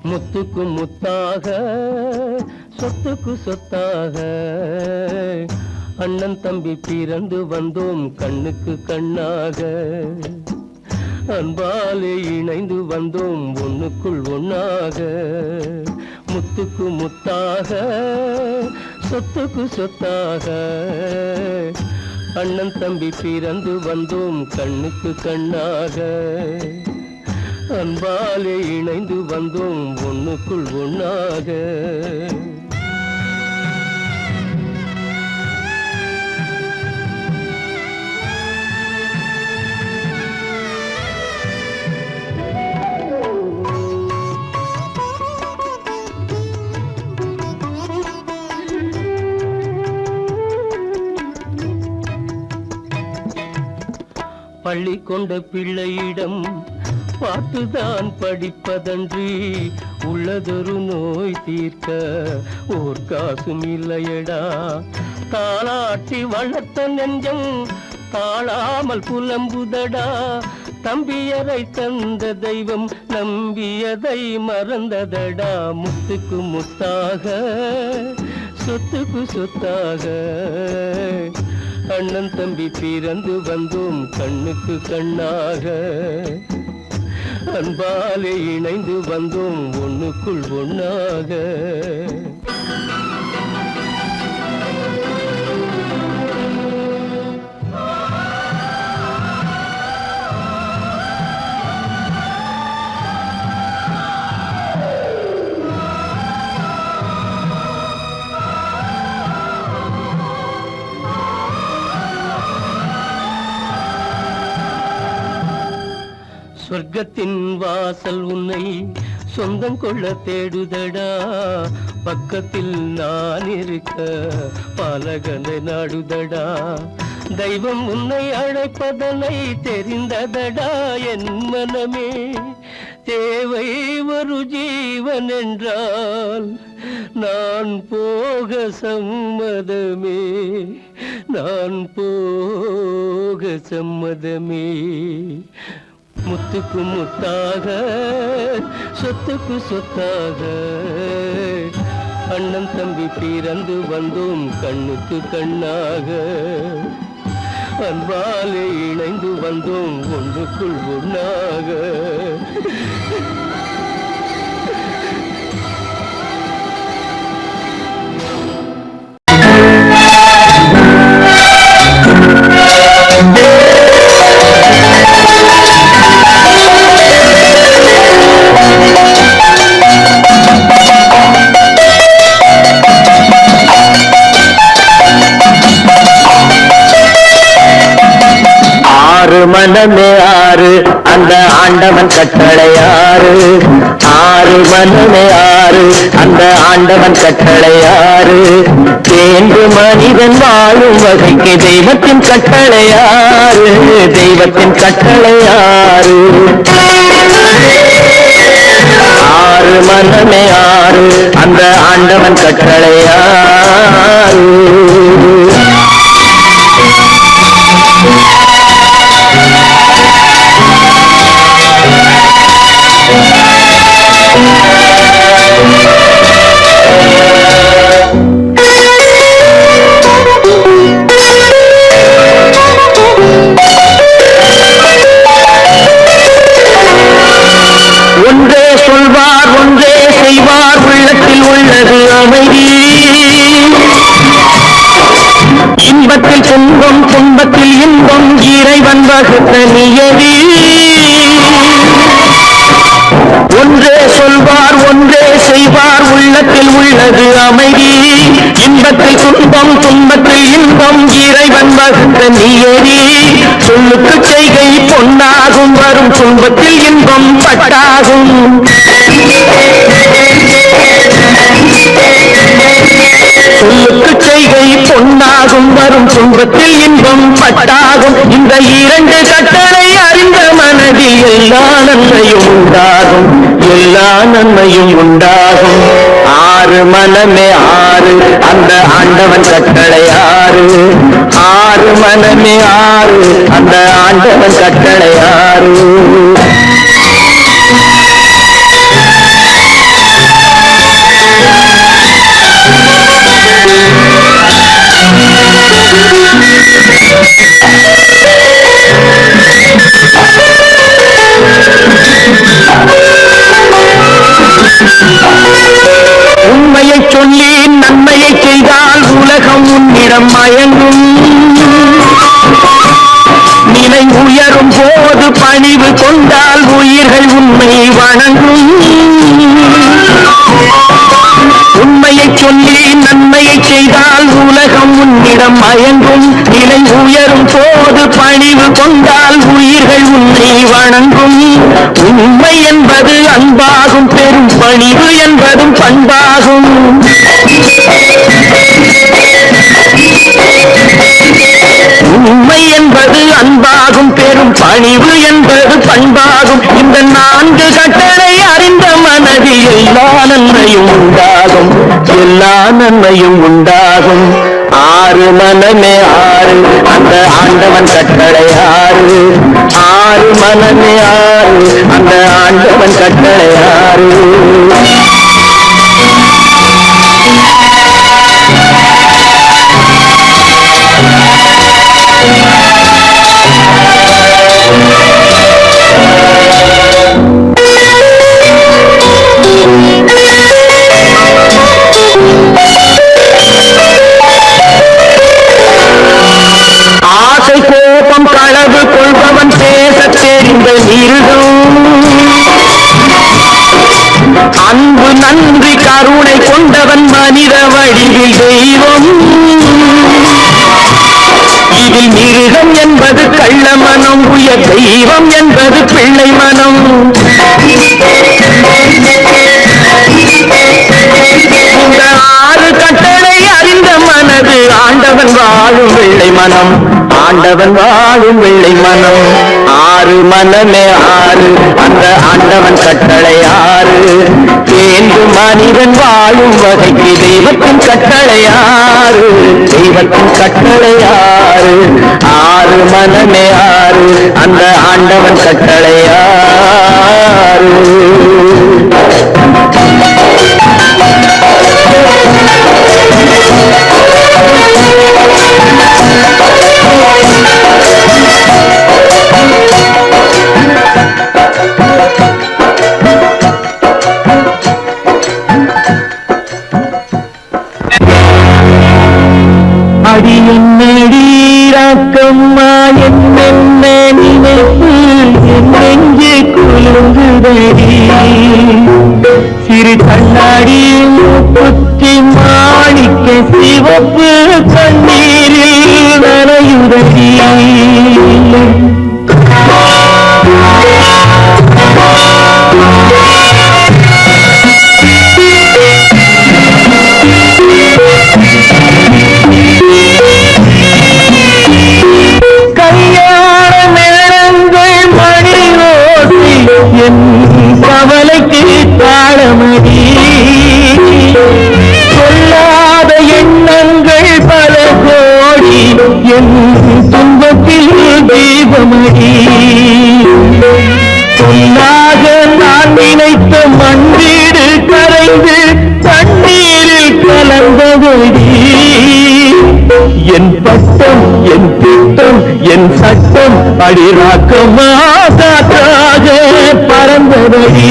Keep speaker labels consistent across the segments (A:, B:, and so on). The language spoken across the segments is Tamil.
A: முத்துக்கு முத்தாக சொத்துக்கு சொத்தாக அண்ணன் தம்பி பிறந்து வந்தோம் கண்ணுக்கு கண்ணாக அன்பாலே இணைந்து வந்தோம் ஒண்ணுக்குள் ஒண்ணாக முத்துக்கு முத்தாக சொத்துக்கு சொத்தாக அண்ணன் தம்பி பிறந்து வந்தோம் கண்ணுக்கு கண்ணாக அன்பாலே இணைந்து வந்தோம் ஒண்ணுக்குள் ஒண்ணாக பள்ளி கொண்ட பிள்ளையிடம் பார்த்துதான் படிப்பதன்றி உள்ளதொரு நோய் தீர்க்க ஓர் காசும் இல்லையடா தாளாட்டி வளர்த்த நெஞ்சம் தாழாமல் புலம்புதடா தம்பியரை தந்த தெய்வம் நம்பியதை மறந்ததடா முத்துக்கு முத்தாக சொத்துக்கு சொத்தாக அண்ணன் தம்பி பிறந்து வந்தோம் கண்ணுக்கு கண்ணாக அன்பாலே இணைந்து வந்தோம் ஒண்ணுக்குள் ஒண்ணாக சொர்க்கத்தின் வாசல் உன்னை சொந்தம் கொள்ள தேடுதடா பக்கத்தில் நான் இருக்க பாலகனை நாடுதடா தெய்வம் உன்னை அழைப்பதனை தெரிந்ததடா என் மனமே தேவை ஒரு ஜீவன் என்றால் நான் போக சம்மதமே நான் போக சம்மதமே முத்துக்கு முத்தாக சொத்துக்கு சொத்தாக அண்ணன் தம்பி பிறந்து வந்தோம் கண்ணுக்கு கண்ணாக அன்பாலே இணைந்து வந்தோம் ஒன்றுக்குள் ஒண்ணாக
B: மனமே ஆறு அந்த ஆண்டவன் கட்டளையாறு ஆறு மனமே ஆறு அந்த ஆண்டவன் கட்டளையாறு தேர்ந்து மனிதன் வாழும் வகைக்கு தெய்வத்தின் கட்டளையாறு தெய்வத்தின் கட்டளையாறு ஆறு மனமே ஆறு அந்த ஆண்டவன் கட்டளையாறு ஒன்றே சொல்வார் ஒன்றே செய்வார் உள்ளத்தில் உள்ளது அமைதி இன்பத்தில் துன்பம் துன்பத்தில் இன்பம் இறைவன் வகுத்த நியதி ஒன்றே சொல்வார் ஒன்றே செய்வார் உள்ளத்தில் உள்ளது அமைதி இன்பத்தில் துன்பம் துன்பத்தில் இன்பம் இறைவன் வகுத்த நியதி சொல்லுக்கு செய்கை பொன்னாகும் வரும் துன்பத்தில் இன்பம் பட்டாகும் சொல்லுக்கு செய்கை பொன்னாகும் வரும் துன்பத்தில் இன்பம் பட்டாகும் இந்த இரண்டு கட்டளை அறிந்த மனதில் எல்லா நன்மையும் உண்டாகும் எல்லா நன்மையும் உண்டாகும் ஆறு மனமே ஆறு அந்த ஆண்டவன் கட்டளை ஆறு ஆறு மனமே ஆறு அந்த ஆண்டவன் கட்டளை ஆறு. உண்மையை சொல்லி நன்மையை செய்தால் உலகம் உன்னிடம் மயங்கும். நிலை உயரும் போது பணிவு கொண்டால் உயிர்கள் உண்மை வணங்கும். உண்மையை சொல்லி நன்மையை செய்தால் உலகம் உன்னிடம் மயங்கும். நிலை உயரும் போது பணிவு கொண்டால் உயிர்கள் உன்னை வணங்கும். உண்மை என்பது அன்பாகும், பெரும் பணிவு என்பதும் பண்பாகும். உண்மை என்பது அன்பாகும், பெரும் பணிவு என்பது பண்பாகும். இந்த 4 கட்டளை அறிந்த மனதில் எல்லா நன்மையும் உண்டாகும், எல்லா நன்மையும் உண்டாகும். ஆறு மனமே ஆறு அந்த ஆண்டவன் கட்டளை ஆறு. ஆறு மனமே ஆறு அந்த ஆண்டவன் கட்டளை ஆறு. களவு கொள்பவன் பேச தெரிந்த மிருகம். அன்பு நன்றி கருணை கொண்டவன் மனித வடிவில் தெய்வம். இதில் மிருகம் என்பது கள்ள மனம், உயர் தெய்வம் என்பது பிள்ளை மனம். இந்த 6 கட்டளை அறிந்த மனது ஆண்டவன் வாழும் வெள்ளை மனம், ஆண்டவன் வாழும் வெள்ளை மனம். ஆறு மனமே ஆறு அந்த ஆண்டவன் கட்டளை ஆறு. தேர்ந்து மனிதன் வாழும் வகைக்கு தெய்வத்தின் கட்டளை ஆறு, தெய்வத்தின் கட்டளை ஆறு. ஆறு மனமே ஆறு அந்த ஆண்டவன் கட்டளை ஆறு. அடி என்னடீராக்கம்மா என்னென்ன நினைப்பு என் நெஞ்சு குலுங்குதடி. சிறு கண்ணாடி முத்தி மாணிக்க சிவப்பு கண்ணீரில் நனையுதடி. கவலைக்கு தாளமடி சொல்லாத எண்ணங்கள் பல கோடி என் துன்பத்தில் தீபமடி. சொல்லாக நான் நினைத்த மண்ணீடு கரைந்து தண்ணீரில் கலந்தபடி. என் பட்டம் என் திட்டம் என் சட்டம் அடிராக்கமா காற்றாக பறந்தபடி,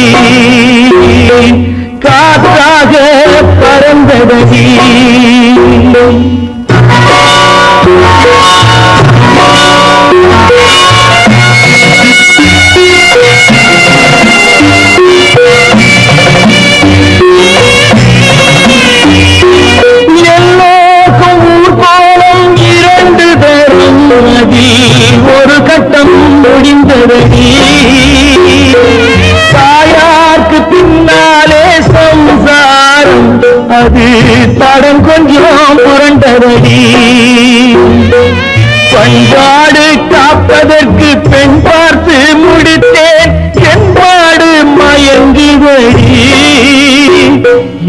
B: காற்றாக பறந்தபடி. ஒரு கட்டம் முடிந்தபடி. தாயாருக்கு பின்னாலே சம்சாரம் அது தடம் கொஞ்சம் புரண்டபடி. பண்பாடு காப்பதற்கு பெண் பார்த்து முடித்தேன் என்பாடு மயங்குபடி.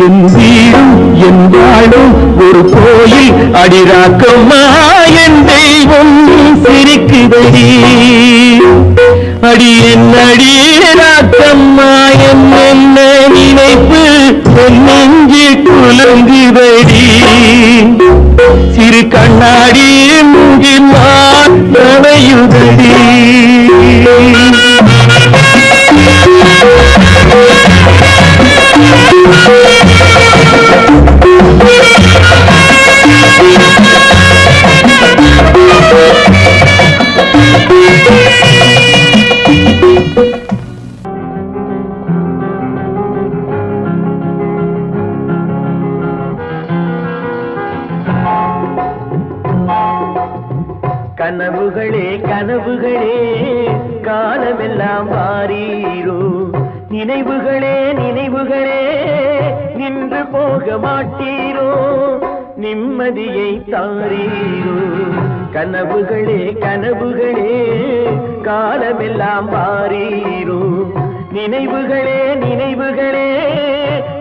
B: என் வீடும் என் வாழும் ஒரு கோயில் அடிராக்கம்மா என்று நிலவும் சிரிக்குதடி அடி என்னடி ராக்கம்மா என்ன நினைப்பு நெஞ்சு குலுங்குதடி சிறு கண்ணாடி மூங்கில் நனையுதடி கனவுகளே கனவுகளே காலமெல்லாம் வாரீரோ நினைவுகளே நினைவுகளே நின்று போக மாட்டீரோ நிம்மதியை தாரீரோ கனவுகளே கனவுகளே காலமெல்லாம் வாரீரோ நினைவுகளே நினைவுகளே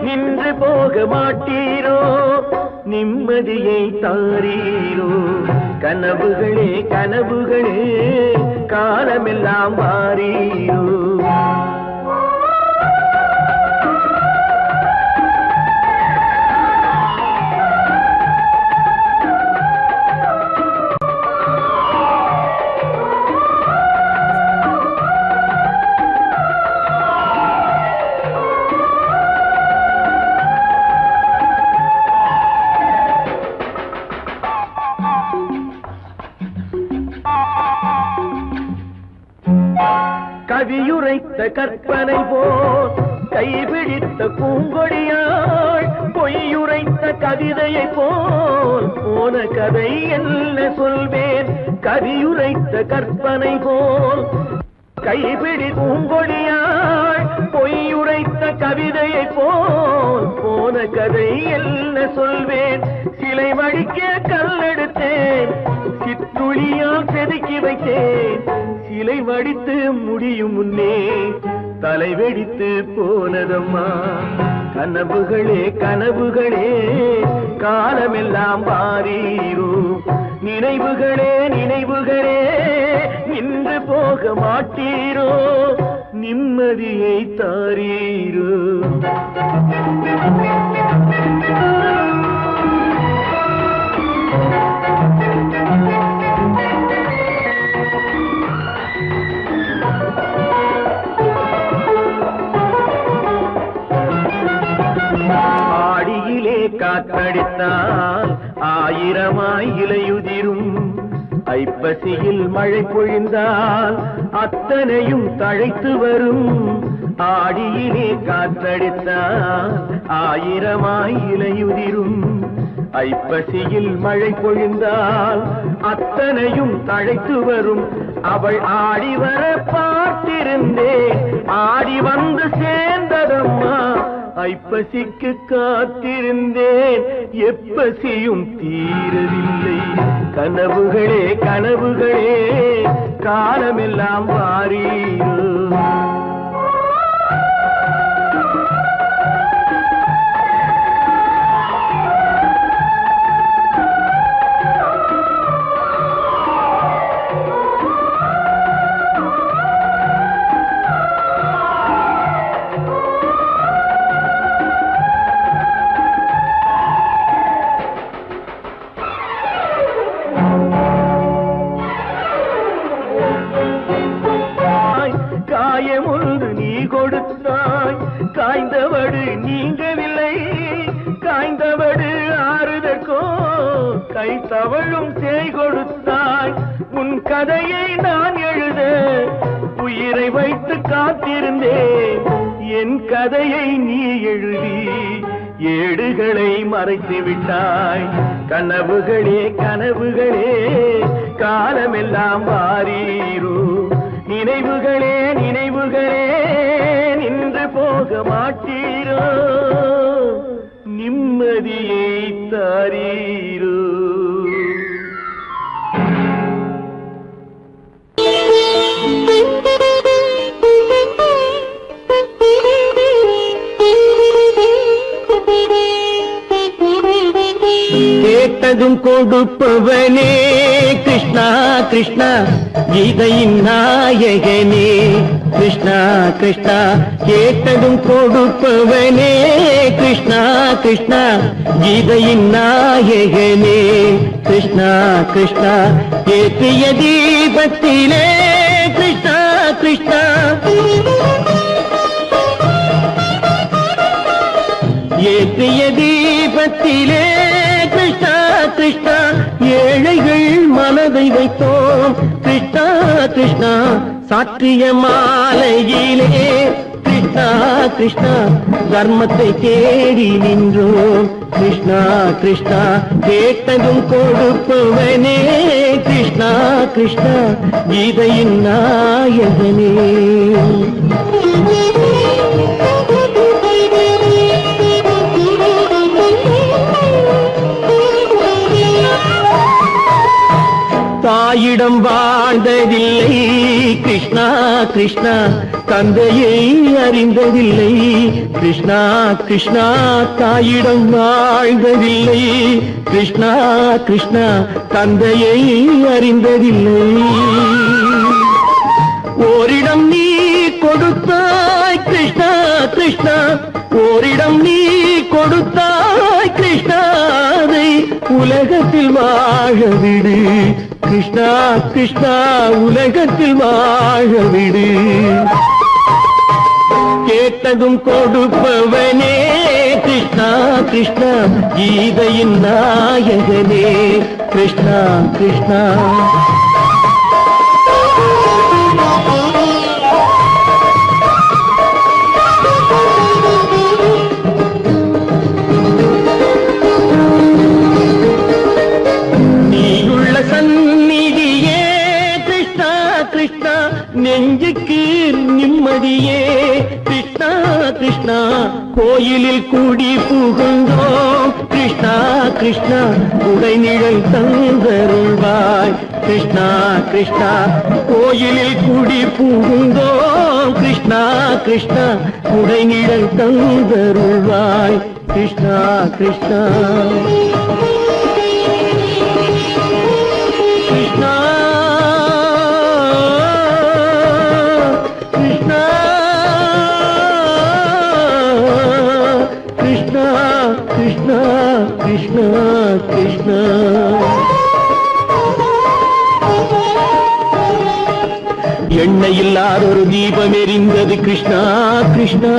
B: நின்று போக மாட்டீரோ நிம்மதியை தாரீரோ கனவுகளே கனவுகளே காலமெல்லாம் வாரீரோ கவியுரைத்த கற்பனை போல் கைபிடித்த பூங்கொடியாள் பொய்யுரைத்த கவிதையை போல் போன கதை என்ன சொல்வேன் கவியுரைத்த கற்பனை போல் கைபிடி பூங்கொடியாள் பொய்யுரைத்த கவிதையை போல் போன கதை என்ன சொல்வேன் சிலை வடிக்க கல்லெடுத்தேன் சிற்றுளியால் செதுக்கி வைத்தேன் சிலை வடித்து முடியும் முன்னே தலை வெடித்து போனதம்மா கனவுகளே கனவுகளே காலமெல்லாம் வாரீரோ நினைவுகளே நினைவுகளே நின்று போக மாட்டீரோ நிம்மதியை தாரீரோ காற்றடித்தால் ஆயிரமாய் இலையுதிரும் ஐப்பசியில் மழை பொழிந்தால் அத்தனையும் தழைத்து வரும் ஆடியிலே காற்றடித்தால் ஆயிரமாய் இலையுதிரும் ஐப்பசியில் மழை பொழிந்தால் அத்தனையும் தழைத்து வரும் அவள் ஆடி வர பார்த்திருந்தேன் ஆடி வந்து சேர்ந்ததம்மா ஐப்பசிக்கு காத்திருந்தேன் எப்பசியும் தீரவில்லை கனவுகளே கனவுகளே காலமெல்லாம் வாரீரோ காயமொன்று நீ கொடுத்தாய் காய்ந்தவடு நீங்கவில்லை காய்ந்தவடு ஆறுதற்கோ கை தவழும் சேய் கொடுத்தாய் உன் கதையை நான் எழுத உயிரை வைத்து காத்திருந்தேன் என் கதையை நீ எழுதி ஏடுகளை மறைத்து விட்டாய் கனவுகளே கனவுகளே காலமெல்லாம் வாரீரோ நினைவுகளே நினைவுகளே நின்று போக மாட்டீரோ நிம்மதியை தாரீரோ கேட்டதும் கொடுப்பவனே கிருஷ்ண கிருஷ்ணா கிருஷ்ணா கீதையின் நாயகனே கிருஷ்ணா கிருஷ்ணா கேட்டதும் கொடுப்பவனே கிருஷ்ணா கிருஷ்ணா கீதையின் நாயகனே கிருஷ்ணா கிருஷ்ணா ஏற்றிய தீபத்திலே கிருஷ்ணா கிருஷ்ணா ஏற்றிய தீபத்திலே கிருஷ்ணா கிருஷ்ணா ஏழைகள் மனதை வைத்தோம் கிருஷ்ணா கிருஷ்ணா சாற்றிய மாலையிலே கிருஷ்ணா கிருஷ்ணா தர்மத்தை தேடி நின்றோம் கிருஷ்ணா கிருஷ்ணா கேட்டதும் கொடுப்பவனே கிருஷ்ணா கிருஷ்ணா கீதையின் நாயகனே தாயிடம் வாழ்ந்ததில்லை கிருஷ்ணா கிருஷ்ணா தந்தையை அறிந்ததில்லை கிருஷ்ணா கிருஷ்ணா தாயிடம் வாழ்ந்ததில்லை கிருஷ்ணா கிருஷ்ணா தந்தையை அறிந்ததில்லை ஓரிடம் நீ கொடுத்தாய் கிருஷ்ணா கிருஷ்ணா ஓரிடம் நீ கொடுத்தாய் கிருஷ்ணாவை உலகத்தில் வாழ விடு கிருஷ்ணா கிருஷ்ணா உலகத்தில் வாழ விடு கேட்டதும் கொடுப்பவனே கிருஷ்ணா கிருஷ்ணா கீதையின் நாயகனே கிருஷ்ணா கிருஷ்ணா நெஞ்சுக்கு நிம்மதியே கிருஷ்ணா கிருஷ்ணா கோயிலில் கூடி புகுந்தோம் கிருஷ்ணா கிருஷ்ணா உடைநிழல் தந்தருள்வாய் கிருஷ்ணா கிருஷ்ணா கோயிலில் கூடி புகுந்தோம் கிருஷ்ணா கிருஷ்ணா உடைநிழல் தந்தருள்வாய் கிருஷ்ணா கிருஷ்ணா கிருஷ்ணா கிருஷ்ணா கிருஷ்ணா கிருஷ்ணா எண்ணெய் இல்லாத ஒரு தீபம் எரிந்தது கிருஷ்ணா கிருஷ்ணா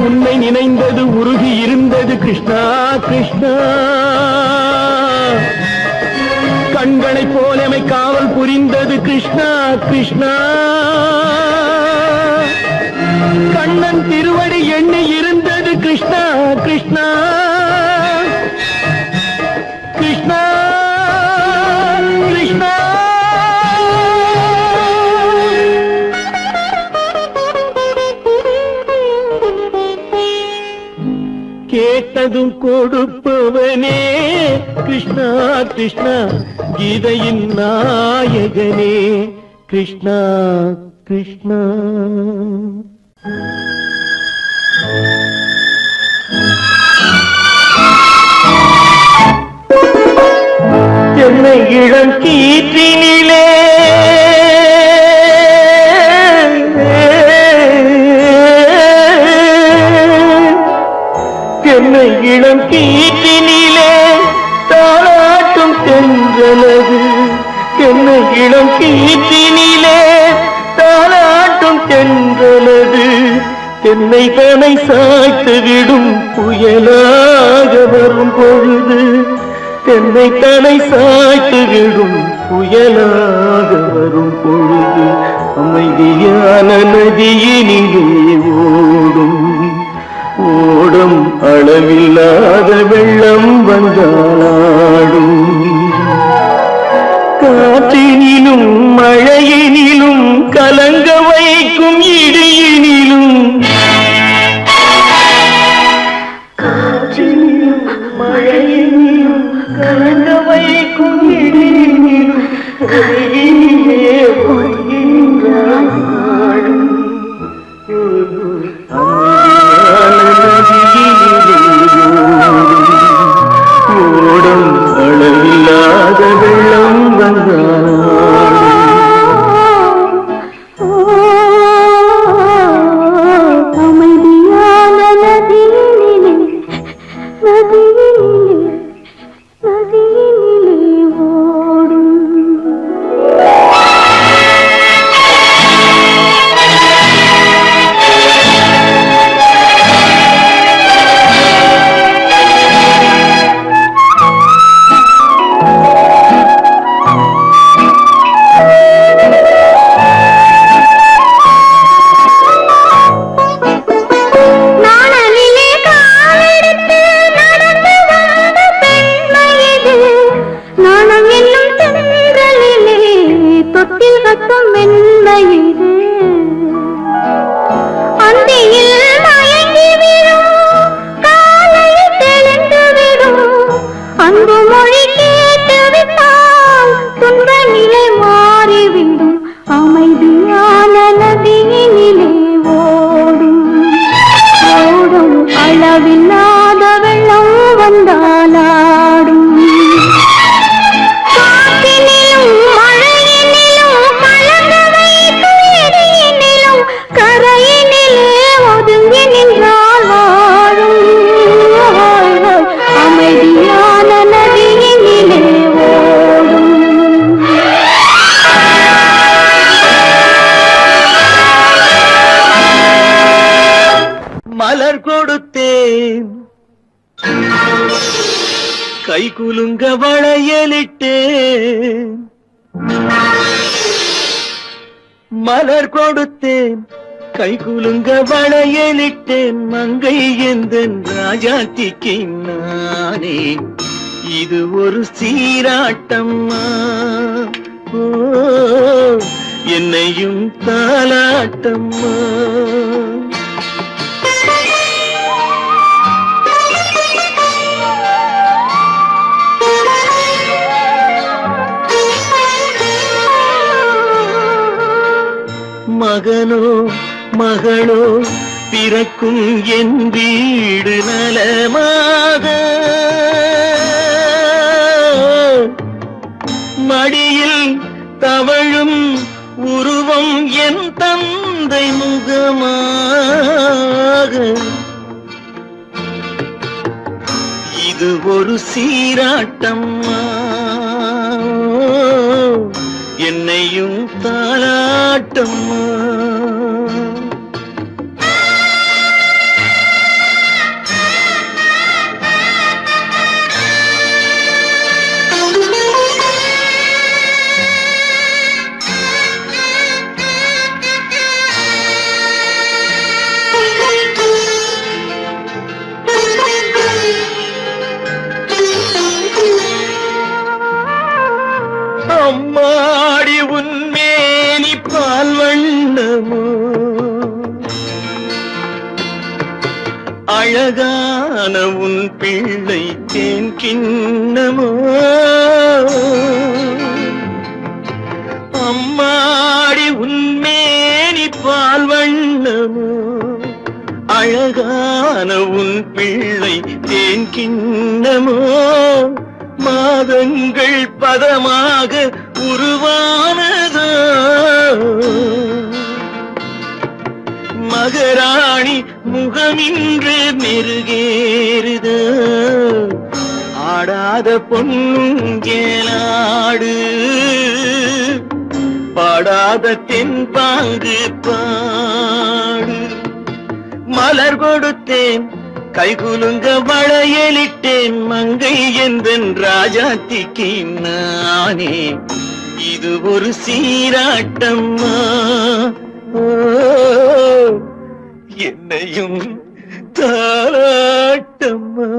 B: உன்னை நினைந்தது உருகி இருந்தது கிருஷ்ணா கிருஷ்ணா கண்களைப் போலமை காவல் புரிந்தது கிருஷ்ணா கிருஷ்ணா கண்ணன் திருவடி எண்ணி இருந்தது கிருஷ்ணா கிருஷ்ணா கிருஷ்ணா கிருஷ்ணா கேட்டதும் கொடுப்பவனே கிருஷ்ணா கிருஷ்ணா கீதையின் நாயகனே கிருஷ்ணா கிருஷ்ணா என்னை இளம் கீற்றினிலே என்னை இளம் கீற்றினிலே தாளாட்டும் தென்றலது என்னை இளம் கீற்றினிலே தாளாட்டும் தென்றலது என்னை தனை சாய்த்து விடும் புயலாக வரும் பொழுது என்னை தனை சாய்த்து விடும் புயலாக வரும் பொழுது அமைதியான நதியினிலே ஓடும் ஓடும் அளவில்லாத வெள்ளம் வந்தாடும் காற்றினிலும் மழையினிலும் கலங்க வைக்கும் இடியினிலும் காற்றினிலும் மழையினிலும் கலங்க வைக்கும் இடியினிலும் கரையினிலே பொய்கின்றான் நாடும் ஓடும் அளவில்
C: சுமக்கும் மென்மையிது அந்தியில் மயங்கி விடும் காலையில் தெளிந்து விடும் அன்பு மொழி கேட்டு விட்டால் துன்ப நிலை மாறிவிடும் அமைதியான நதியினிலே ஓடும் ஓடும் அளவில்லாத வெள்ளம் வந்தாலாடும் காற்றினிலும் மழையினிலும் கலந்து வைத்து எரியினிலும் கரையினிலே ஒதுங்கி நின்றால் வாழும் அமைதியான நதியினிலே ஓடும்
A: மலர் கொடுத்தேன் கை குலுங்க வளையலிட்டேன் மலர் கொடுத்தேன் கை குலுங்க வளையலிட்டேன் மங்கை எந்தன் ராஜாத்திக்கு நானே இது ஒரு சீராட்டம்மா ஓ என்னையும் தாலாட்டம்மா மகனோ மகளோ பிறக்கும் என் வீடு நலமாக மடியில் தவழும் உருவம் என் தந்தை முகமாக இது ஒரு சீராட்டம்மா என்னையும் தாலாட்டம்மா அம்மாடி உன்மேனி பால் வண்ணமோ அழகான உன் பிள்ளை தேன் கிண்ணமோ அம்மாடி உன்மேனி பால் வண்ணமோ அழகான உன் பிள்ளை தேன் கிண்ணமோ மாதங்கள் பதமாக உருவானதோ மகராணி முகமின்று மெருகேறுதோ ஆடாத பொன்னுங்கேலாடு பாடாத தென்பாங்கு பாடு மலர் கொடுத்தேன் கைகுலுங்க வளையலிட்டேன் மங்கை என்பன் ராஜாத்திக்கு நானே இது ஒரு சீராட்டம்மா ஓ என்னையும் தாலாட்டம்மா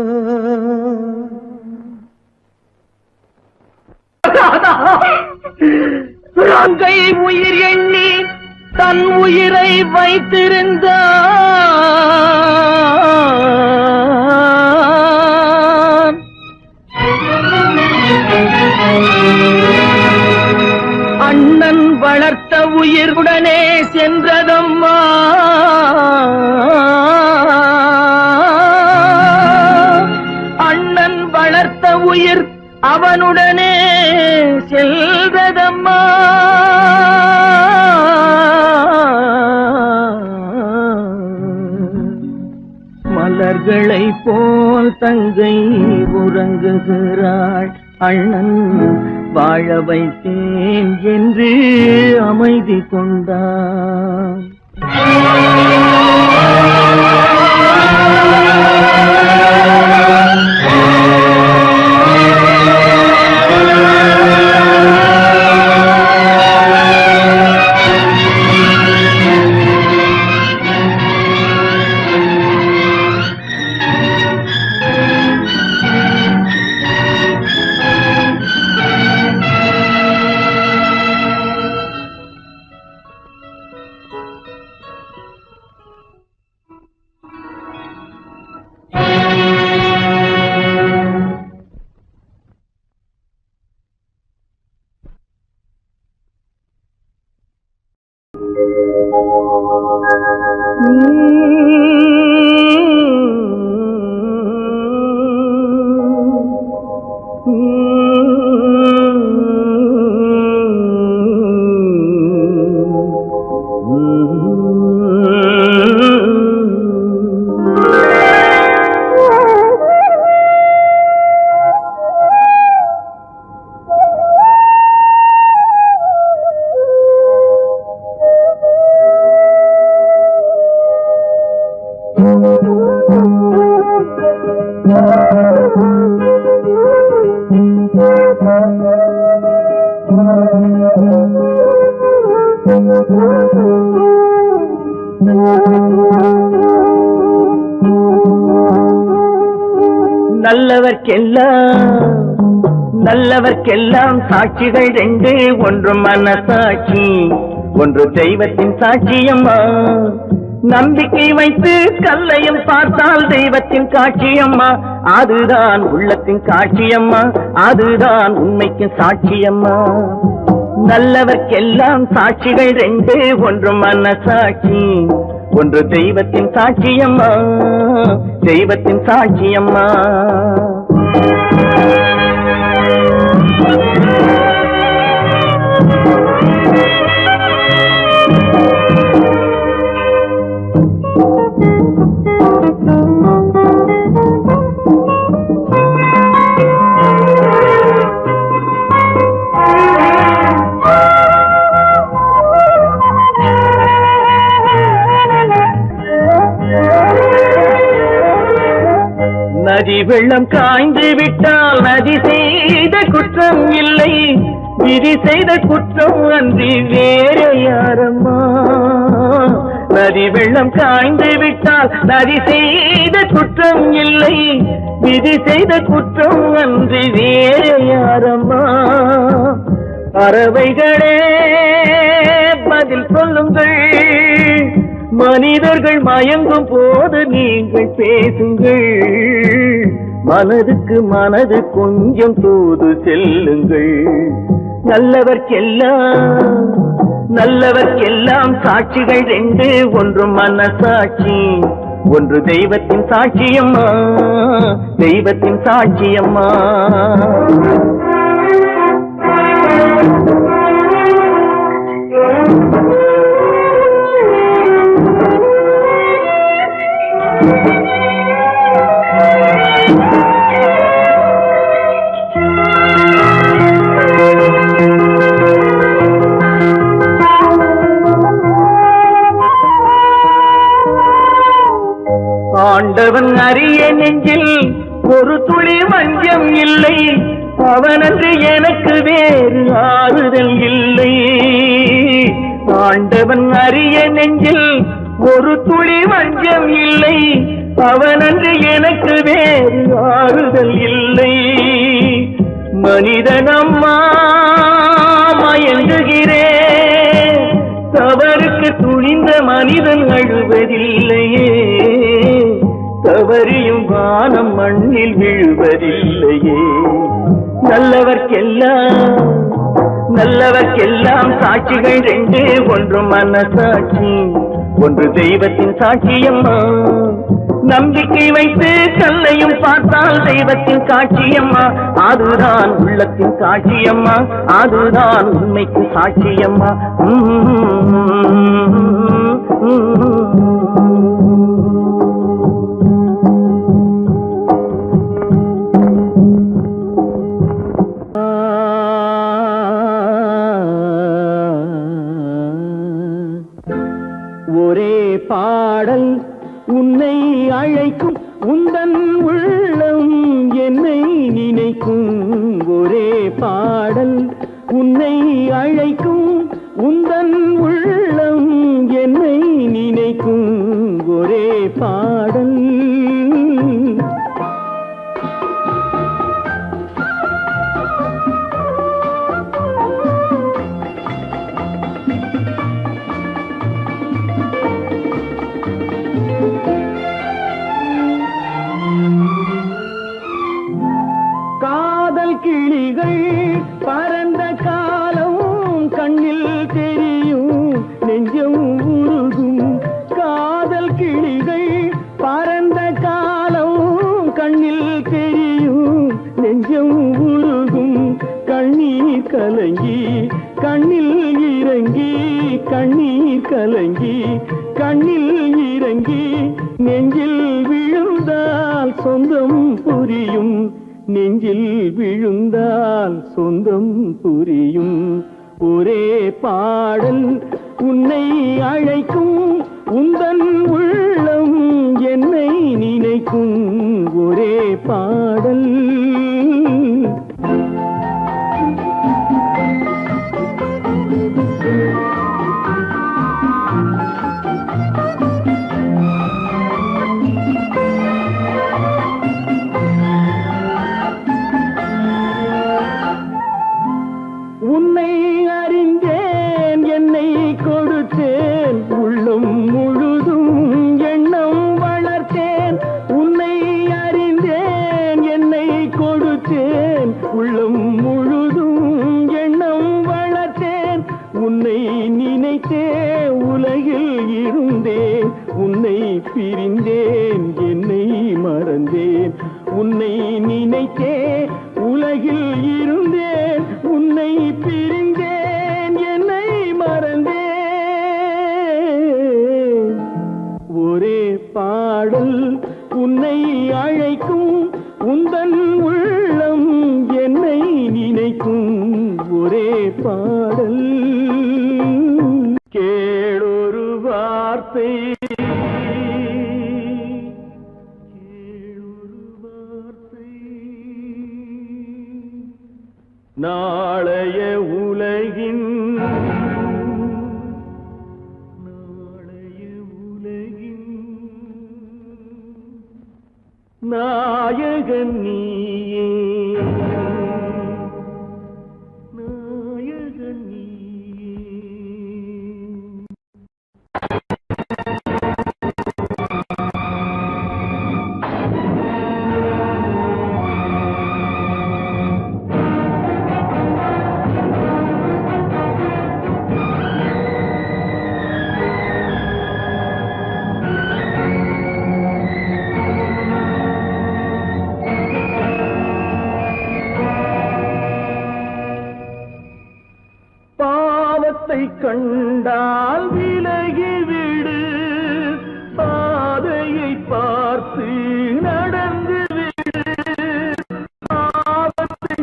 B: மங்கை உயிர் எண்ணி தன் உயிரை வைத்திருந்தான் அண்ணன் வளர்த்த உயிருடனே சென்றதம்மா அண்ணன் வளர்த்த உயிர் அவனுடனே செல்வதம்மா மலர்களை போல் தங்கை உறங்குகிறாள் அண்ணன் வாழ வைத்தேன் என்று அமைதி கொண்டான் நல்லவர்க்கெல்லாம் சாட்சிகள் ரெண்டு, ஒன்று மனசாட்சி, ஒன்று தெய்வத்தின் சாட்சியம்மா. நம்பிக்கை வைத்து கல்லையும் பார்த்தால் தெய்வத்தின் காட்சியம்மா. அதுதான் உள்ளத்தின் காட்சியம்மா, அதுதான் உண்மைக்கு சாட்சியம்மா. நல்லவர்க்கெல்லாம் சாட்சிகள் ரெண்டு, ஒன்று மனசாட்சி, ஒன்று தெய்வத்தின் சாட்சியம்மா, தெய்வத்தின் சாட்சியம்மா. நதி வெள்ளம் காய்ந்து விட்டால் நதி செய்த குற்றம் இல்லை, விதி செய்த குற்றம் அன்றி வேற யாரம்மா. நதி வெள்ளம் காய்ந்து விட்டால் நதி செய்த குற்றம் இல்லை, விதி செய்த குற்றம் அன்றி வேற யாரம்மா. பறவைகளே பதில் சொல்லுங்கள், மனிதர்கள் மயங்கும் போது நீங்கள் பேசுங்கள். மனதுக்கு மனது கொஞ்சம் தூது செல்லுங்கள். நல்லவர்க்கெல்லாம் சாட்சிகள் ரெண்டு, ஒன்று மனசாட்சி, ஒன்று தெய்வத்தின் சாட்சியம்மா, தெய்வத்தின் சாட்சியம்மா. ஆண்டவன் அறிய நெஞ்சில் ஒரு துளி வஞ்சம் இல்லை, அவனன்று எனக்கு வேறு ஆறுதல் இல்லை. ஆண்டவன் அறிய நெஞ்சில் ஒரு துளி வஞ்சம் இல்லை, அவனன்று எனக்கு வேறு ஆறுதல் இல்லை. மனிதனம்மா மயங்குகிறேன், தவறுக்கு துணிந்த மனிதன் அழுவதில்லையே, தவறியும் வானம் மண்ணில் விழுவதில்லையே. நல்லவர்க்கெல்லாம் சாட்சிகள் ரெண்டு, ஒன்று மனசாட்சி, ஒன்று தெய்வத்தின் சாட்சியம்மா. நம்பிக்கை வைத்து கல்லையும் பார்த்தால் தெய்வத்தின் காட்சியம்மா. அதுதான் உள்ளத்தின் காட்சியம்மா, அதுதான் உண்மைக்கு சாட்சியம்மா. ஒரே பாடல் உன்னை அழைக்கும், உந்தன் உள்ளம் என்னை நினைக்கும். ஒரே பாடல் உன்னை அழைக்கும், உந்தன் உள்ளம் என்னை நினைக்கும். ஒரே பாடல் கிளிகள் பரந்த காலம் கண்ணில் தெரியும், நெஞ்சம் உருகும். காதல் கண்ணில் இறங்கி கண்ணீர் கலங்கி கண்ணில் இறங்கி நெஞ்சில் விழுந்தால் சொந்தம் புரியும் நெஞ்சில் விழுந்தால் சொந்தம் புரியும் ஒரே பாடல் உன்னை அழைக்கும் உந்தன் உள்ளம் என்னை நினைக்கும் ஒரே பாடல் உன்னை அறிந்தேன் என்னை கொடுத்தேன் உள்ளம் முழுதும் எண்ணம் வளர்த்தேன் உன்னை அறிந்தேன் என்னை கொடுத்தேன் உள்ளம் முழுதும் எண்ணம் வளர்த்தேன் உன்னை நினைத்தே உலகில் இருந்தேன் உன்னை பிரிந்தேன் என்னை மறந்தேன் உன்னை நினைத்தே உலகில் இருந்தேன் உன்னை பிரிந்தேன் என்னை மறந்தேன் ஒரே பாடல் உன்னை அழைக்கும் உந்தன் உள்ளம் என்னை நினைக்கும் ஒரே பாடல் கேளொரு வார்த்தை நாளைய உலகின் நாயகன் நீயே நாயகன் நீயே பாவத்தை கண்டால் விலகிவிடு பாதையை பார்த்து நடந்து விடு பாவத்தை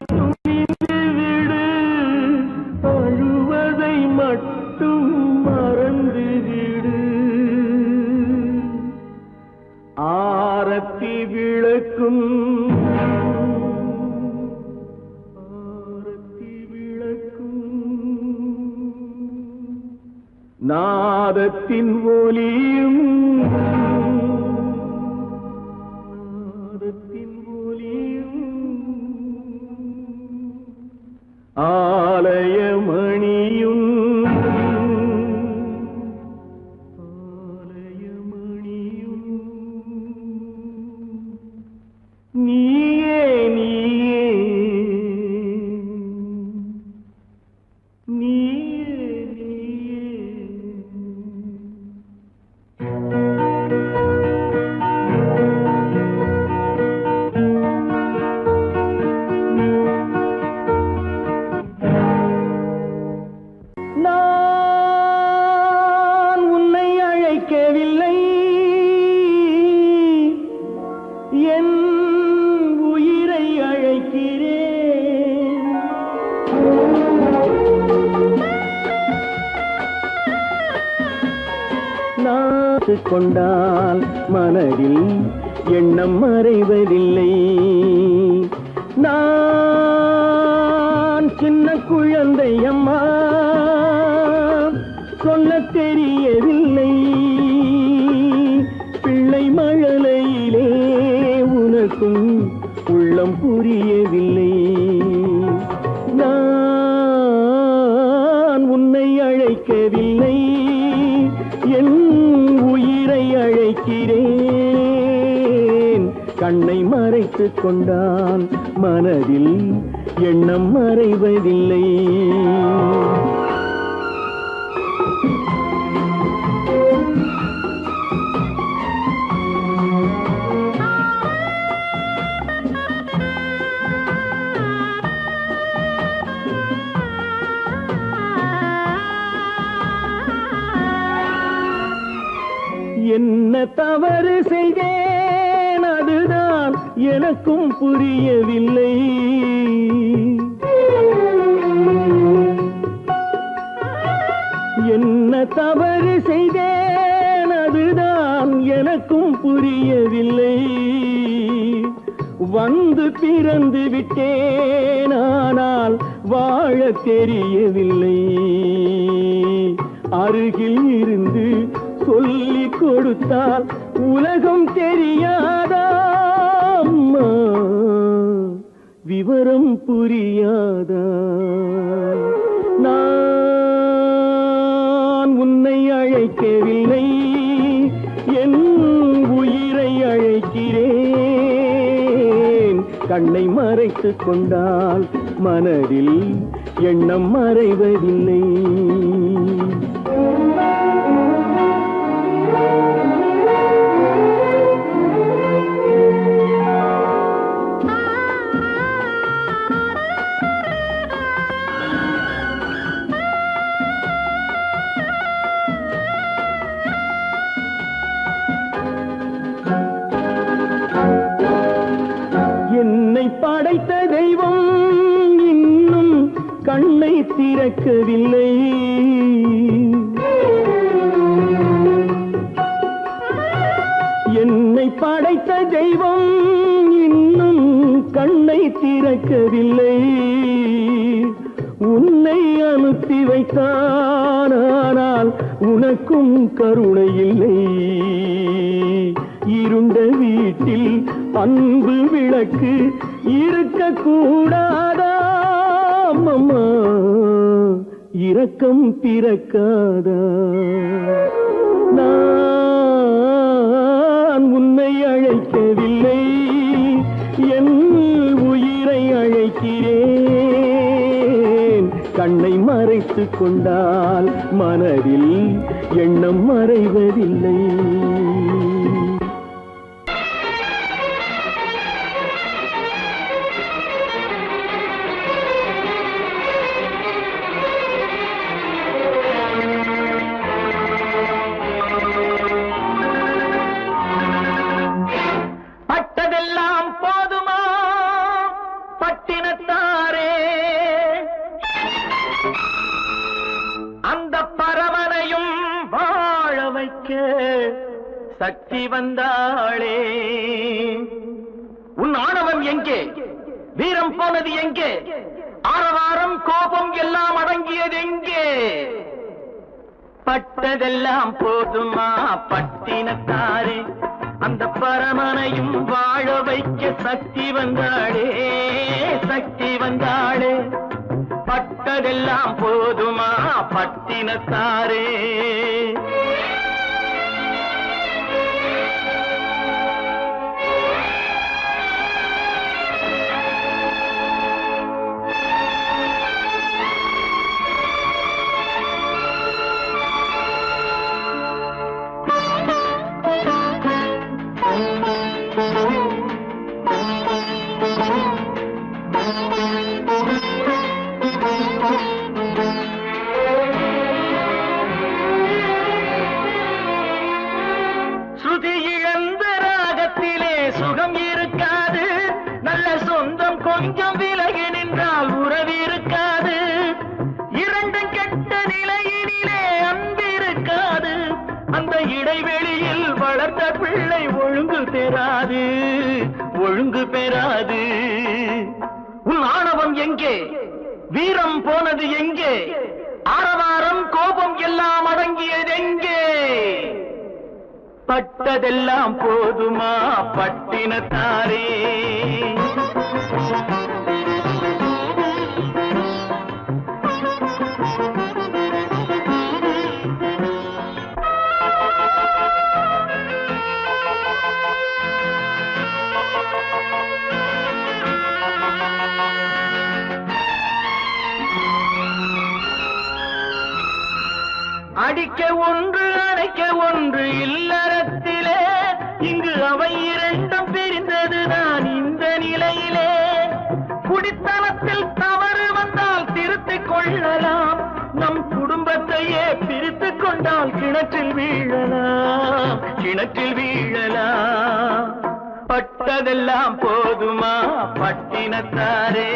B: துணிந்து விடு அழுவதை மட்டும் மறந்து விடு ஆரத்தி விளக்கும் நாதத்தின் ஒலியும் ஆலயமணியும் நீயே நீயே நான் உன்னை அழைக்கவில்லை என் உயிரை அழைக்கிறேன் நாத்து கொண்டால் மனதில் எண்ணம் மறைவதில்லை நான் சின்ன குழந்தை அம்மா சொல்ல தெரியவில்லை பிள்ளை மழலையிலே உனக்கும் உள்ளம் புரியவில்லை நான் உன்னை அழைக்கவில்லை என் உயிரை அழைக்கிறேன் கண்ணை மறைத்துக் கொண்டான் மனதில் எண்ணம் மறைவதில்லை தவறு செய்தேன் அதுதான் எனக்கும் புரியவில்லை. என்ன தவறு செய்தேன் அதுதான் எனக்கும் புரியவில்லை. வந்து பிறந்து விட்டேன் ஆனால் வாழ தெரியவில்லை. அருகில் இருந்து சொல்லிக் கொடுத்தால் உலகம் தெரியாதா அம்மா, விவரம் புரியாதா? நான் உன்னை அழைக்கவில்லை, என் உயிரை அழைக்கிறேன். கண்ணை மறைத்துக் கொண்டால் மனதில் எண்ணம் மறைவதில்லை. படைத்த தெய்வம் இன்னும் கண்ணை திறக்கவில்லை. என்னை படைத்த தெய்வம் இன்னும் கண்ணை திறக்கவில்லை. உன்னை அனுப்பி வைத்தான் ஆனால் உனக்கும் கருணை இல்லை. இருண்ட வீட்டில் அன்பு விளக்கு இருக்க கூடாதா அம்மா, இரக்கம் பிறக்காதா? நான் உன்னை அழைக்கவில்லை, என் உயிரை அழைக்கிறேன். கண்ணை மறைத்துக் கொண்டால் மனதில் எண்ணம் மறைவதில்லை. பட்டதெல்லாம் போதுமா பட்டினத்தாரே, அந்த பரமனையும் வாழ வைக்க சக்தி வந்தாளே. உன் ஆணவம் எங்கே? வீரம் போனது எங்கே? ஆரவாரம் கோபம் எல்லாம் அடங்கியது எங்கே? பட்டதெல்லாம் போதுமா பட்டினத்தாரே, அந்த பரமனையும் வாழ வைக்க சக்தி வந்தாளே, சக்தி வந்தாளே. பட்டதெல்லாம் போதுமா பட்டினத்தாரே. ஸ்ருதி இழந்த ராகத்திலே சுகம் இருக்காது, நல்ல சொந்தம் கொஞ்சம் விலகி நின்றால் உறவு இருக்காது. இரண்டும் கெட்ட நிலையினிலே அன்பு இருக்காது, அந்த இடைவெளியில் வளர்ந்த பிள்ளை ஒழுங்கு பெறாது, ஒழுங்கு பெறாது. உன் ஆணவம் எங்கே? வீரம் போனது எங்கே? ஆரவாரம் கோபம் எல்லாம் அடங்கியது எங்கே? பட்டதெல்லாம் போதுமா பட்டினத்தாரே. அடிக்க ஒன்று அணைக்க ஒன்று இல்லறத்திலே, இங்கு அவை இரண்டும் பிரிந்ததுதான் இந்த நிலையிலே. குடித்தனத்தில் தவறு வந்தால் திருத்திக் கொள்ளலாம், நம் குடும்பத்தையே பிரித்துக் கொண்டால் கிண கிணற்றில் வீழலாம், கிணற்றில் வீழலாம். பட்டதெல்லாம் போதுமா பட்டினத்தாரே?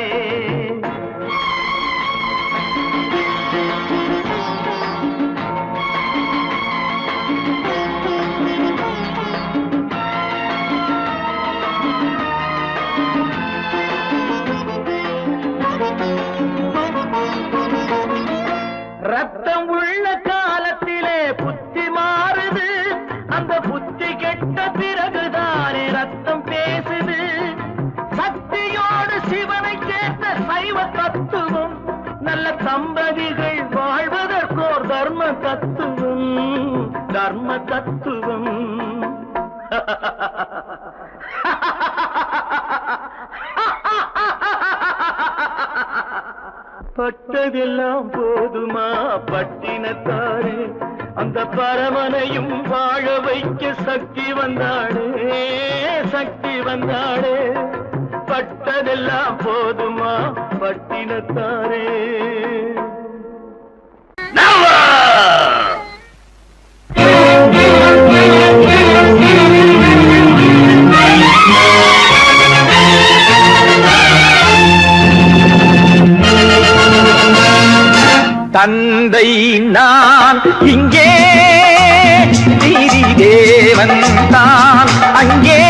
B: ரத்தம் உள்ள காலத்திலே புத்தி மாறுது, அந்த புத்தி கெட்ட பிறகுதானே ரத்தம் பேசுது. சக்தியோடு சிவனை சேர்த்த சைவ தத்துவம், நல்ல தம்பதிகள் வாழ்வதற்கோர் தர்ம தத்துவம், தர்ம தத்துவம். பட்டதெல்லாம் போதுமா பட்டினத்தாரே? அந்த பரமனையும் வாழ வைக்க சக்தி வந்தாளே, சக்தி வந்தாளே. பட்டதெல்லாம் போதுமா பட்டினத்தாரே? தந்தை நான் இங்கே, நீதி தேவன் தான் அங்கே.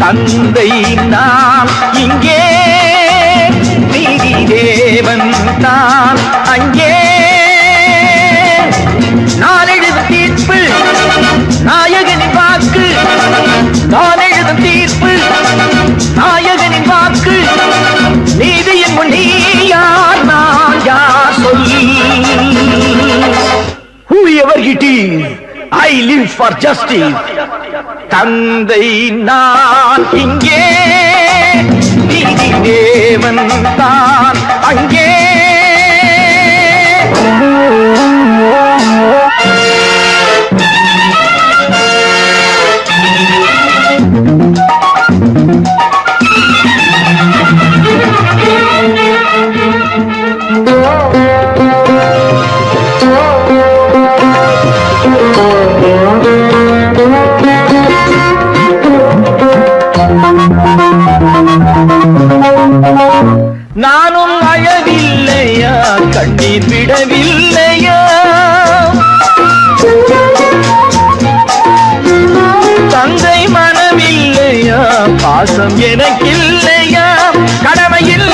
B: தந்தை நான் இங்கே, நீதி தேவன் தான் அங்கே. நான் எழுதும் தீர்ப்பு நாயகனின் வாக்கு, நான் எழுதும் தீர்ப்பு நாயகனின் வாக்கு. நீதியின் முன் நீ யார், நான் யார் சொல். Whoever it is, I live for justice. தந்தை நான் இங்கே, நீதி தேவன் தான் அங்கே. நானும் அழவில்லையா, கண்ணீர் விடவில்லையா? தந்தை மனமில்லையா, பாசம் எனக்கில்லையா? கடமையில்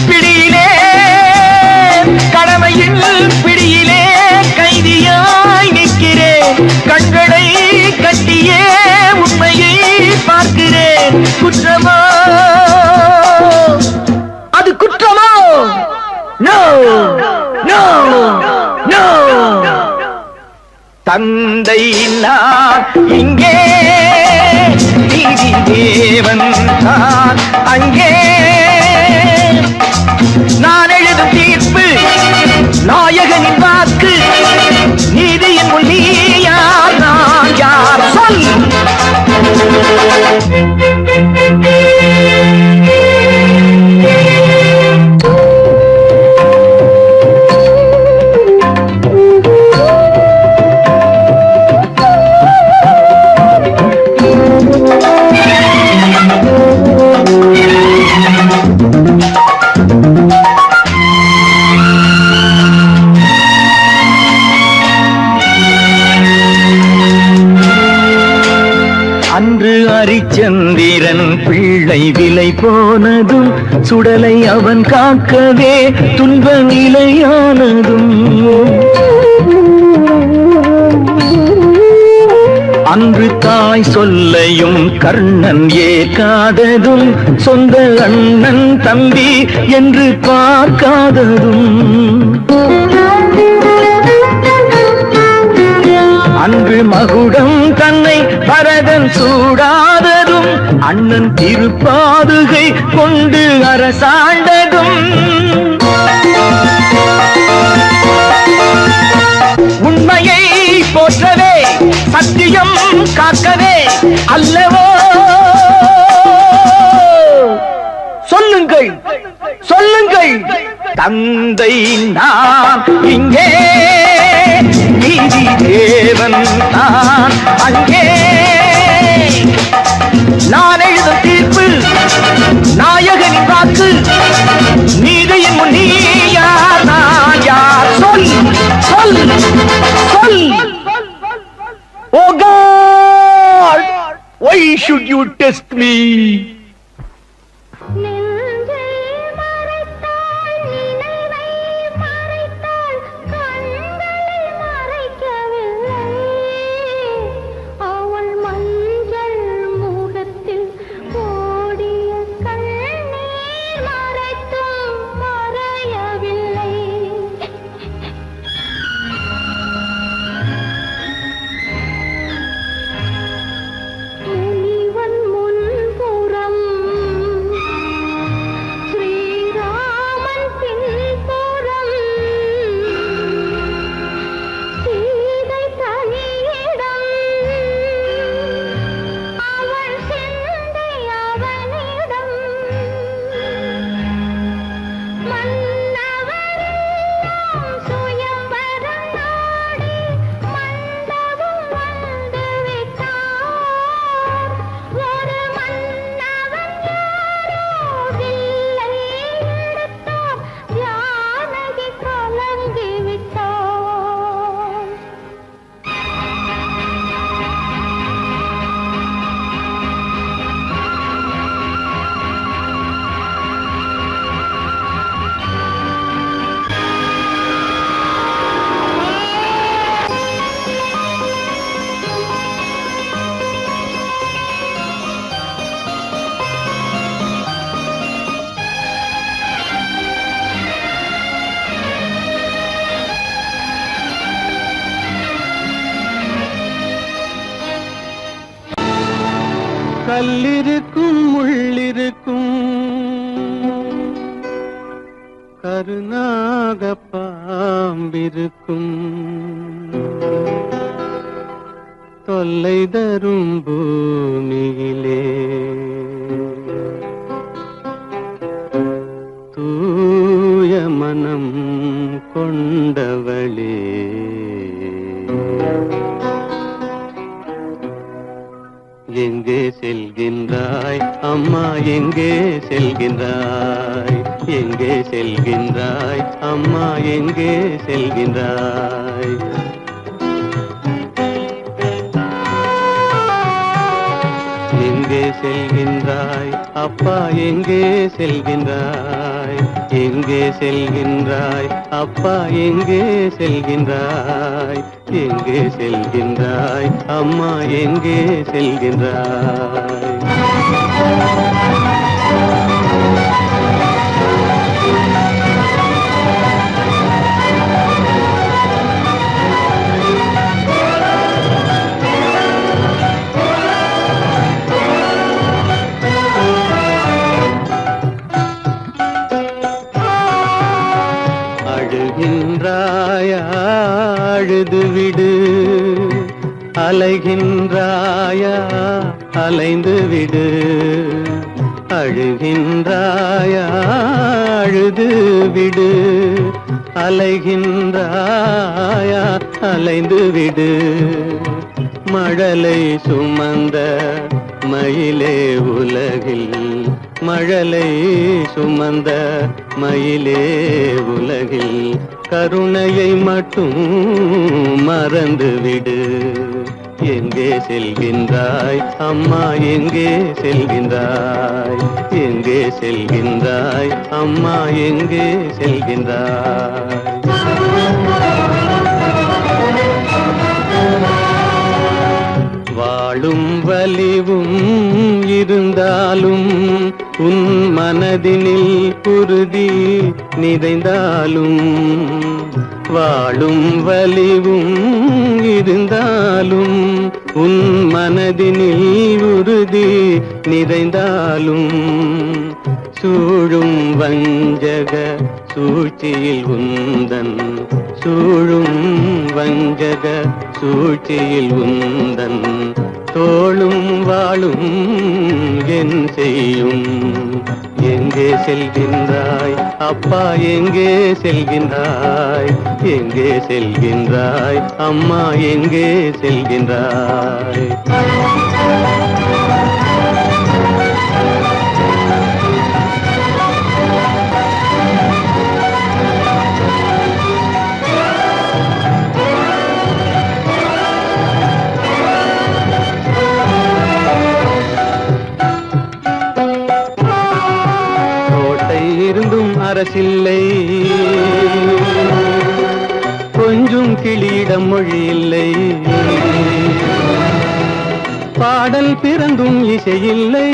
B: பிடியிலே, கடமையில் பிடியிலே கைதியாய் நிற்கிறேன். கண்களை கட்டியே உண்மையை பார்க்கிறேன். குற்றமா அது குற்றமோ? No no no. தந்தை நான் இங்கே, நீதி தேவன் தான் அங்கே. நான் எழுதும் தீர்ப்பு நாயகனின் வாக்கு. நீதியின் முன் நீ யார், நான் யார் சொல். அன்று அரிச்சந்திரன் பிள்ளை விலை போனதும், சுடலை அவன் காக்கவே துன்ப நிலையானதும். அன்று தாய் சொல்லையும் கர்ணன் ஏற்காததும், சொந்த அண்ணன் தம்பி என்று பார்க்காததும். அன்று மகுடம் தன்னை பரதன் சூடாததும், அண்ணன் திருப்பாதுகை கொண்டு அரசாண்டதும். உண்மையை போற்றவே, சத்தியம் காக்கவே அல்லவோ? சொல்லுங்கள் சொல்லுங்கள். தந்தை நான் இங்கே, நீதி தேவன் தான் அங்கே. நான் எழுதும் தீர்ப்பு நாயகனின் வாக்கு, நீதியின் முன் நீ யார் நான் யார், சொல் சொல் சொல். Oh God, why should you test me?
A: கல்லிருக்கும் முள்ளிருக்கும் கருநாக பாம்பிருக்கும் தொல்லை தரும் பூமியிலே தூய மனம் கொண்டவளே எங்கே செல்கின்றாய் அம்மா, எங்கே செல்கின்றாய், எங்கே செல்கின்றாய் அம்மா, எங்கே செல்கின்றாய். எங்கே செல்கின்றாய் அப்பா, எங்கே செல்கின்றாய், எங்கே செல்கின்றாய் அப்பா, எங்கே செல்கின்றாய், எங்கே செல்கின்றாய் அம்மா, எங்கே செல்கின்றாய். அழுகின்றாயா அழுது விடு, அலைகின்றாயா அலைந்து விடு. அழுகின்றாயா அழுது விடு, அலைகின்றாயா அலைந்து விடு. மழலை சுமந்த மயிலே உலகில், மழலை சுமந்த மயிலே உலகில் கருணையை மட்டும் மறந்துவிடு. எங்கே செல்கின்றாய் அம்மா, எங்கே செல்கின்றாய், எங்கே செல்கின்றாய் அம்மா, எங்கே செல்கின்றாய். வாழும் வலிவும் இருந்தாலும் உன் மனதினில் உறுதி நிறைந்தாலும், வாழும் வலிவும் இருந்தாலும் உன் மனதினில் உறுதி நிறைந்தாலும், சூழும் வஞ்சக சூழ்ச்சியில் உந்தன், சூழும் வஞ்சக சூழ்ச்சியில் உந்தன் தோளும் வாளும் என் செய்யும். எங்கே செல்கின்றாய் அப்பா, எங்கே செல்கின்றாய்? எங்கே செல்கின்றாய் அம்மா, எங்கே செல்கின்றாய்? இருந்தும் அரசில்லை, கொஞ்சம் கிளியிடம் மொழி இல்லை. பாடல் பிறந்தும் இசையில்லை,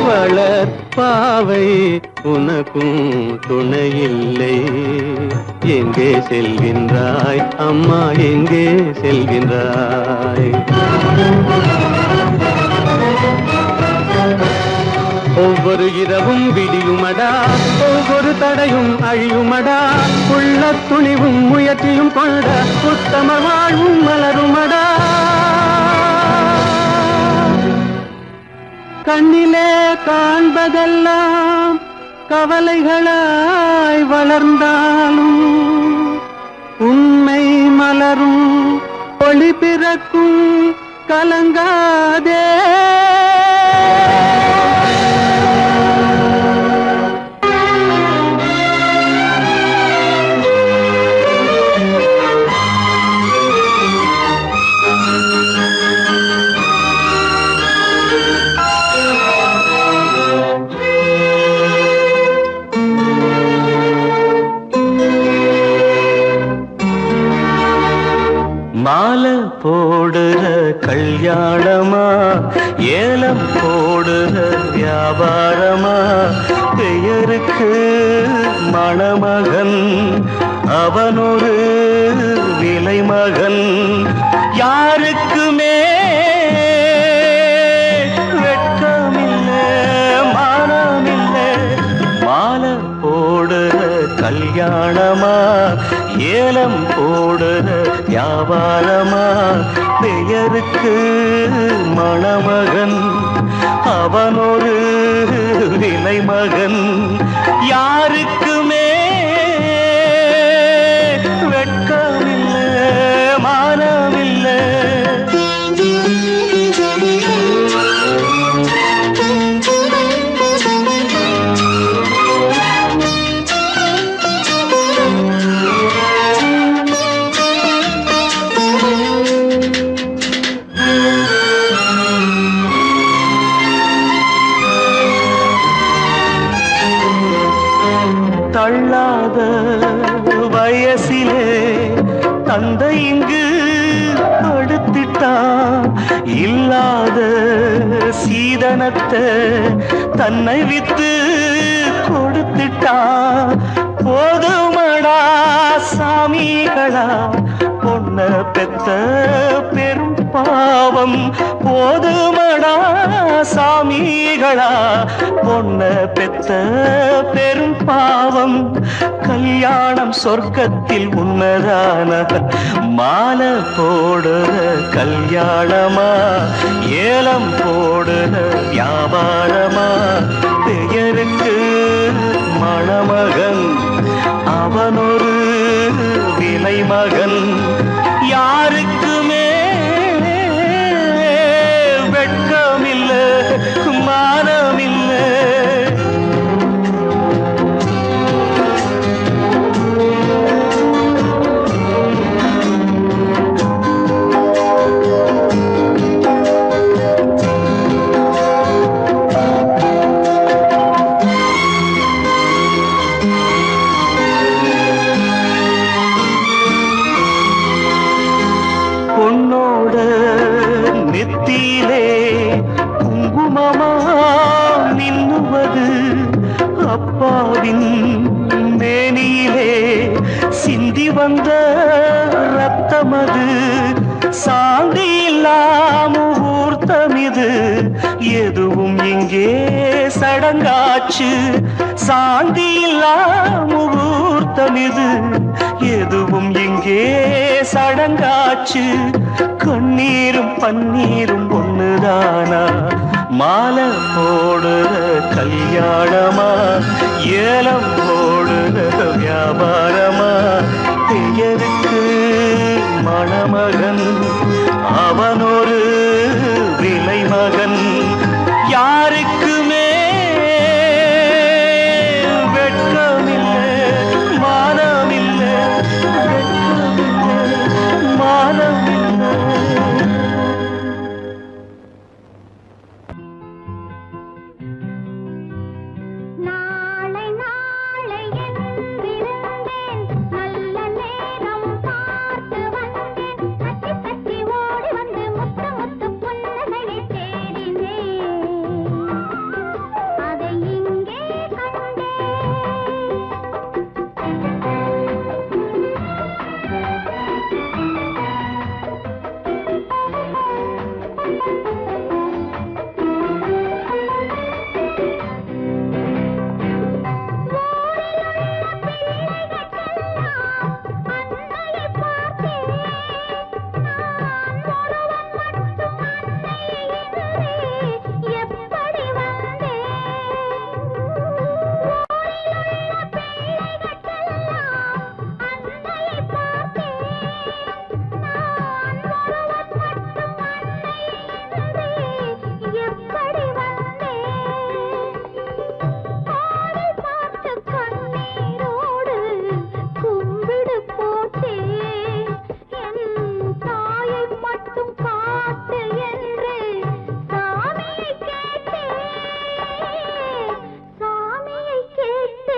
A: வளர்ப்பாவை உனக்கும் துணையில்லை. எங்கே செல்கின்றாய் அம்மா, எங்கே செல்கின்றாய்? ஒவ்வொரு இரவும் விடியுமடா, ஒவ்வொரு தடையும் அழியுமடா. உள்ள துணிவும் முயற்சியும் கொண்ட உத்தம வாழ்வும் மலருமடா. கண்ணிலே காண்பதெல்லாம் கவலைகளாய் வளர்ந்தாலும் உண்மை மலரும், ஒளி பிறக்கும், கலங்காதே. மாலை போடுற கல்யாணமா, ஏலம் போடுற வியாபாரமா? பெயருக்கு மணமகன், அவனொரு விலை மகன். யாருக்குமே வெட்கமில்லை, மானமில்லை. மாலை போடுற கல்யாணமா, ஏலம் போடுற வியாபாரமா? பெயருக்கு மணமகன், அவனொரு விலை மகன். யாருக்குமே வெட்கமில்லை, மானமில்லை. தள்ளாத வயசிலே தந்தை இங்கு படுத்திட்டான். இல்லாத சீதனத்தை தன்னை வித்து கொடுத்துட்டான். போதுமடா சாமிகளா, பொன்ன பெத்த பெரும் பாவம். போதுமடா சாமிகளா, பொன்ன பெத்த பெரும் பாவம். கல்யாணம் சொர்க்கத்தில் உன்னதான மாலை போடுற கல்யாணமா, ஏலம் போடுற வியாபாரமா? பெயருக்கு மணமகன், அவனொரு விலை மகன். யாருக்குமே வெட்கமில்லை, மானமில்லை. பொன்னோட நெத்தியிலே குங்குமமா மின்னுவது, அப்பாவின் மேனியிலே சிந்தி வந்த ரத்தமது. சாந்தி இல்லாம முகூர்த்தமிது, எதுவும் இங்கே சடங்காச்சு. சாந்தி இல்லாம முகூர்த்தமிது,
D: எதுவும் இங்கே சடங்காச்சு. கண்ணீரும் பன்னீரும் ஒண்ணுதானா? மாலை போடுற கல்யாணமா, ஏலம் போடுற வியாபாரமா? பெயருக்கு மணமகன், அவனொரு விலை மகன். யாருக்குமே வெட்கமில்லை, மானமில்லை, வெட்கமில்லை, மானமில்லை.
C: நாளை நாளை என்றிருந்தேன், நல்ல நேரம் பார்த்து வந்தேன். தட்டி தட்டி ஓடி வந்து முத்து முத்து புன்னகையை தேடினேன். அதை இங்கே கண்டேன். அன்னையை பார்த்தேன், நான் ஒருவன் மட்டும் அன்னையை எதிரே எப்படி வந்தேன்? ஊரிலுள்ள பிள்ளைகளுக்கெல்லாம் அன்னையை பார்த்தேன், நான் ஒருவன் மட்டும் அன்னையை எதிரே எப்படி வந்தேன்? காலை பார்த்து கண்ணீரோடு கும்பிடு போட்டேன். என் தாயை மட்டும் காட்டு என்று சாமியை கேட்டேன், சாமியை கேட்டேன்.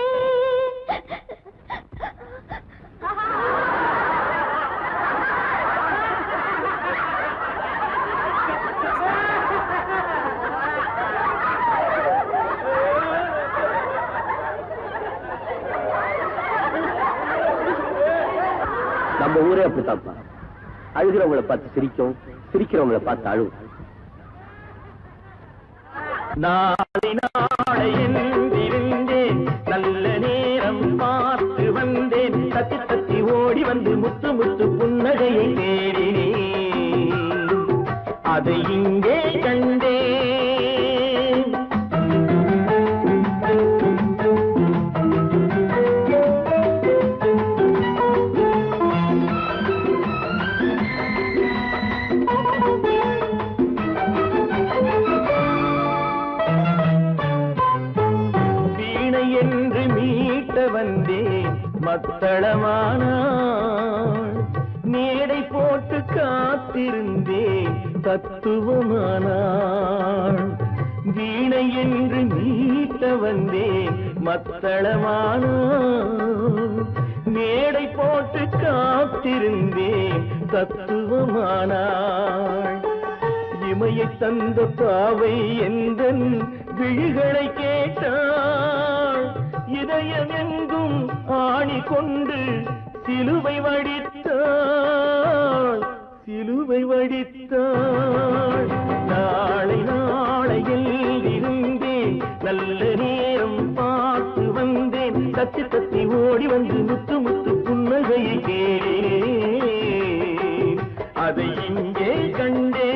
A: நம்ம ஊரே அப்படித்தான்ப்பா. அழுகிறவங்களை பார்த்து சிரிக்கும், சிரிக்கிறவங்களை பார்த்து அழுவும்.
B: நாளை நாளை என்றிருந்தேன், நல்ல நேரம் பார்த்து வந்தேன். தத்தி தத்தி ஓடி வந்து முத்து முத்து புன்னகையை தேடினேன். அதை இங்கே கண்டேன். வீணை என்று மீட்ட வந்தேன், மத்தளமானாள். மேடை போட்டு காத்திருந்தேன், தத்துவமானாள். வீணை என்று மீட்ட வந்தேன், மத்தளமானாள். மேடை போட்டு காத்திருந்தேன், தத்துவமானாள். இமையை தந்த பாவை எந்தன் விழிகளை கேட்டாள். இதயம் எங்கும் ஆணி கொண்டு சிலுவை வடித்தாள், சிலுவை வடித்தாள். நாளை நாளை என்றிருந்தேன், நல்ல நேரம் பார்த்து வந்தேன். தத்தி தத்தி ஓடி வந்து முத்து முத்து புன்னகையை கேட்டேன். அதை இங்கே கண்டேன்.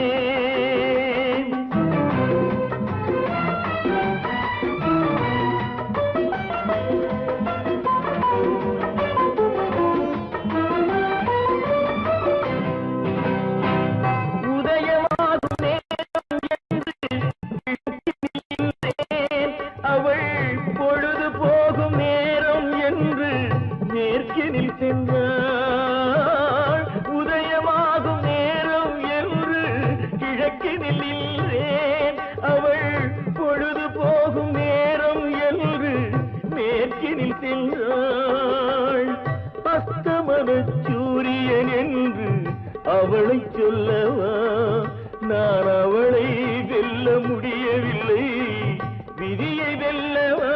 B: உதயமாகும் நேரம் என்று நின்றேன். அவள் பொழுது போகும் நேரம் என்று மேற்கினில் சென்றாள். உதயமாகும் நேரம் என்று கிழக்கினில் நின்றேன். அவள் பொழுது போகும் நேரம் என்று மேற்கினில் சென்றாள். அஸ்தமன சூரியன் என்று அவளை சொல்லவா? நான் அவளை வெல்ல முடியவில்லை. விதியை வெல்லவா,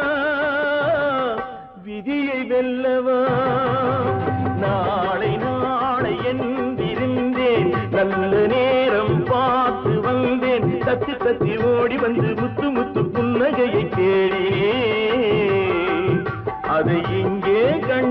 B: விதியை வெல்லவா? நாளை நாளை என்றிருந்தேன், நல்ல நேரம் பார்த்து வந்தேன். தத்தி தத்தி ஓடி வந்து முத்து முத்து புன்னகையை தேடினேன். அதை இங்கே கண்டேன்.